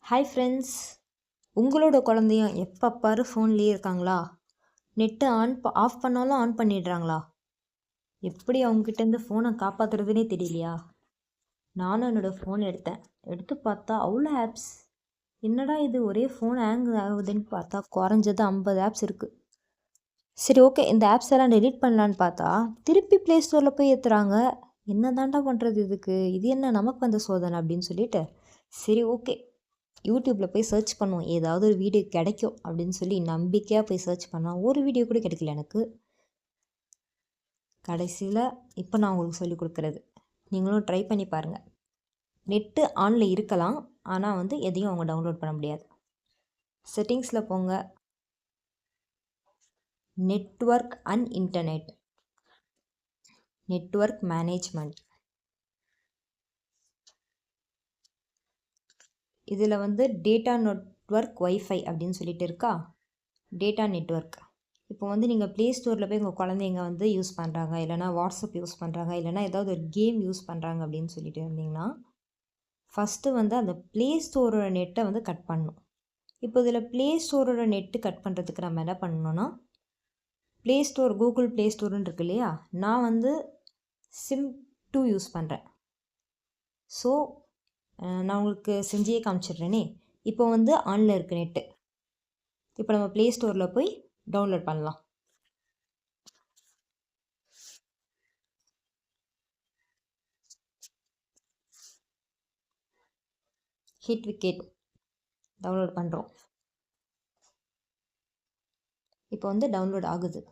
Hi friends, உங்களோட குழந்தையும் எப்போ பாரு ஃபோன்லேயே இருக்காங்களா? நெட்டு ஆஃப் பண்ணாலும் ஆன் பண்ணிடுறாங்களா? எப்படி அவங்ககிட்டேருந்து ஃபோனை காப்பாற்றுறதுனே தெரியலையா? நானும் என்னோடய ஃபோன் எடுத்து பார்த்தா அவ்வளோ ஆப்ஸ். என்னடா இது ஒரே ஃபோன் ஹேங் ஆகுதுன்னு பார்த்தா குறைஞ்சது 50 ஆப்ஸ் இருக்குது. சரி, ஓகே, இந்த ஆப்ஸ் எல்லாம் டெலீட் பண்ணலான்னு பார்த்தா திருப்பி ப்ளே ஸ்டோரில் போய் ஏற்றுறாங்க. என்ன தாண்டா பண்ணுறது இதுக்கு? இது என்ன நமக்கு வந்த சோதனை அப்படின்னு சொல்லிட்டு, சரி ஓகே, யூடியூப்பில் போய் சர்ச் பண்ணுவோம், ஏதாவது ஒரு வீடியோ கிடைக்கும் அப்படின்னு சொல்லி நம்பிக்கையாக போய் சர்ச் பண்ணால் ஒரு வீடியோ கூட கிடைக்கல எனக்கு. கடைசியில் இப்போ நான் உங்களுக்கு சொல்லிக் கொடுக்குறது, நீங்களும் ட்ரை பண்ணி பாருங்கள். நெட்டு ஆனில் இருக்கலாம், ஆனால் வந்து எதையும் அவங்க டவுன்லோட் பண்ண முடியாது. செட்டிங்ஸில் போங்க, network and internet, network management. இதில் வந்து டேட்டா நெட்வொர்க் ஒய்ஃபை அப்படின்னு சொல்லிட்டு இருக்கா, டேட்டா நெட்வொர்க். இப்போ வந்து நீங்கள் ப்ளே ஸ்டோரில் போய் உங்கள் குழந்தைங்க வந்து யூஸ் பண்ணுறாங்க, இல்லைனா வாட்ஸ்அப் யூஸ் பண்ணுறாங்க, இல்லைனா ஏதாவது ஒரு கேம் யூஸ் பண்ணுறாங்க அப்படின்னு சொல்லிட்டு இருந்தீங்கன்னா, ஃபஸ்ட்டு வந்து அந்த ப்ளே ஸ்டோரோட நெட்டை வந்து கட் பண்ணணும். இப்போ இதில் ப்ளே ஸ்டோரோட நெட்டு கட் பண்ணுறதுக்கு நம்ம என்ன பண்ணணும்னா, ப்ளே ஸ்டோர், கூகுள் ப்ளே ஸ்டோருன்னு இருக்கு இல்லையா, நான் வந்து SIM2 யூஸ் பண்ணுறேன். ஸோ நான் உங்களுக்கு செஞ்சே காமிச்சிடுறேனே. இப்போ வந்து ஆனில் இருக்குது நெட்டு. இப்போ நம்ம ப்ளே ஸ்டோரில் போய் டவுன்லோட் பண்ணலாம். HitWicket டவுன்லோட் பண்ணுறோம். இப்போ வந்து டவுன்லோட் ஆகுது.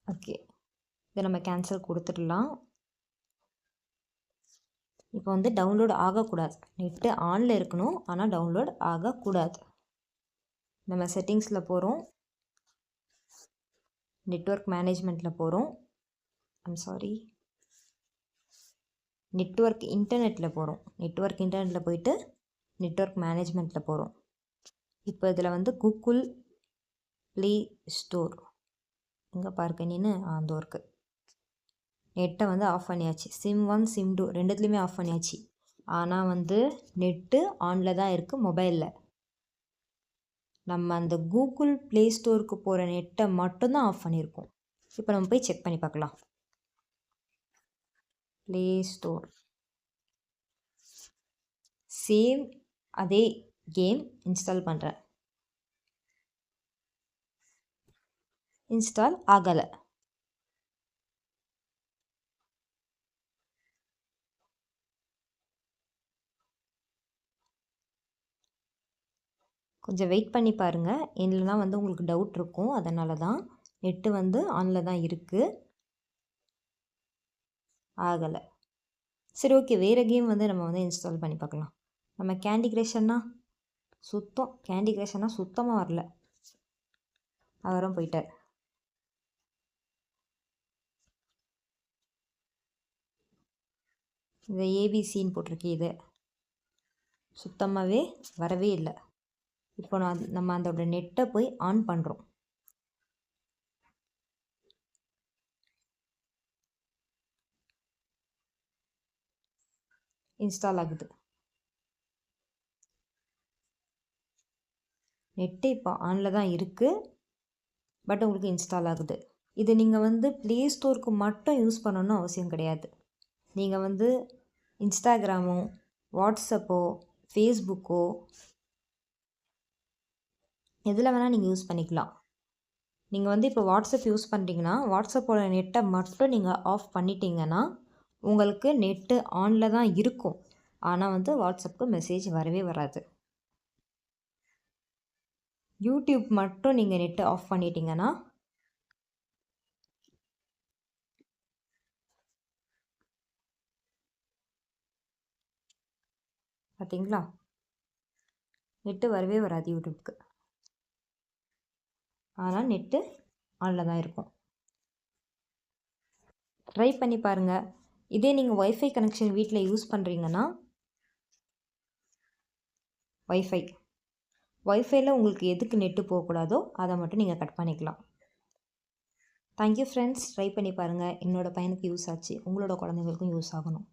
ஓகே, இதை நம்ம கேன்சல் கொடுத்துடலாம். இப்போ வந்து டவுன்லோட் ஆகக்கூடாது, நெட்டு ஆனில் இருக்கணும், ஆனால் டவுன்லோட் ஆகக்கூடாது. நம்ம செட்டிங்ஸில் போகிறோம், நெட்வொர்க் மேனேஜ்மெண்ட்டில் போகிறோம், நெட்வொர்க் இன்டர்நெட்டில் போகிறோம். நெட்வொர்க் இன்டர்நெட்டில் போயிட்டு நெட்வொர்க் மேனேஜ்மெண்ட்டில் போகிறோம். இப்போ இதில் வந்து கூகுள் ப்ளே ஸ்டோர் எங்கே பார்க்க நீன்னு அந்த ஒர்க்கு நெட்டை வந்து ஆஃப் பண்ணியாச்சு. SIM1 SIM2 ரெண்டுத்துலேயுமே ஆஃப் பண்ணியாச்சு. ஆனால் வந்து நெட்டு ஆனில் தான் இருக்குது மொபைலில். நம்ம அந்த கூகுள் ப்ளே ஸ்டோருக்கு போகிற நெட்டை மட்டும்தான் ஆஃப் பண்ணியிருக்கோம். இப்போ நம்ம போய் செக் பண்ணி பார்க்கலாம். ப்ளே ஸ்டோர், சேம் அதே கேம் இன்ஸ்டால் பண்ணுறேன். இன்ஸ்டால் ஆகலை. கொஞ்சம் வெயிட் பண்ணி பாருங்கள், இல்லைனா வந்து உங்களுக்கு டவுட் இருக்கும். அதனால தான் நெட்டு வந்து ஆனில் தான் இருக்குது, ஆகலை. சரி ஓகே, வேறு கேம் வந்து நம்ம வந்து இன்ஸ்டால் பண்ணி பார்க்கலாம். நம்ம கேண்டி கிரஷ்னா சுத்தமாக வரல, அவரும் போயிட்டார். இந்த ஏபிசின்னு போட்டிருக்கே, இது சுத்தமாகவே வரவே இல்லை. இப்போ நம்ம அதோட நெட்டை போய் ஆன் பண்ணுறோம். இன்ஸ்டால் ஆகுது. நெட்டு இப்போ ஆனில் தான் இருக்குது, பட் உங்களுக்கு இன்ஸ்டால் ஆகுது. இது நீங்கள் வந்து ப்ளே ஸ்டோருக்கு மட்டும் யூஸ் பண்ணணும்னு அவசியம் கிடையாது. நீங்கள் வந்து இன்ஸ்டாகிராமோ, வாட்ஸ்அப்போ, ஃபேஸ்புக்கோ எதில் வேணால் நீங்கள் யூஸ் பண்ணிக்கலாம். நீங்கள் வந்து இப்போ வாட்ஸ்அப் யூஸ் பண்ணுறீங்கன்னா, வாட்ஸ்அப்போட நெட்டை மட்டும் நீங்கள் ஆஃப் பண்ணிட்டீங்கன்னா உங்களுக்கு நெட்டு ஆனில் தான் இருக்கும், ஆனால் வந்து வாட்ஸ்அப்புக்கு மெசேஜ் வரவே வராது. யூடியூப் மட்டும் நீங்கள் நெட்டு ஆஃப் பண்ணிட்டீங்கன்னா பார்த்தீங்களா, நெட்டு வரவே வராது யூடியூப்க்கு, ஆனால் நெட்டு ஆனில் தான் இருக்கும். ட்ரை பண்ணி பாருங்கள். இதே நீங்கள் ஒய்ஃபை கனெக்ஷன் வீட்டில் யூஸ் பண்ணுறீங்கன்னா, ஒய்ஃபையில் உங்களுக்கு எதுக்கு நெட்டு போகக்கூடாதோ அதை மட்டும் நீங்கள் கட் பண்ணிக்கலாம். தேங்க்யூ ஃப்ரெண்ட்ஸ், ட்ரை பண்ணி பாருங்கள். என்னோடய பையனுக்கு யூஸ் ஆச்சு, உங்களோட குழந்தைங்களுக்கும் யூஸ் ஆகணும்.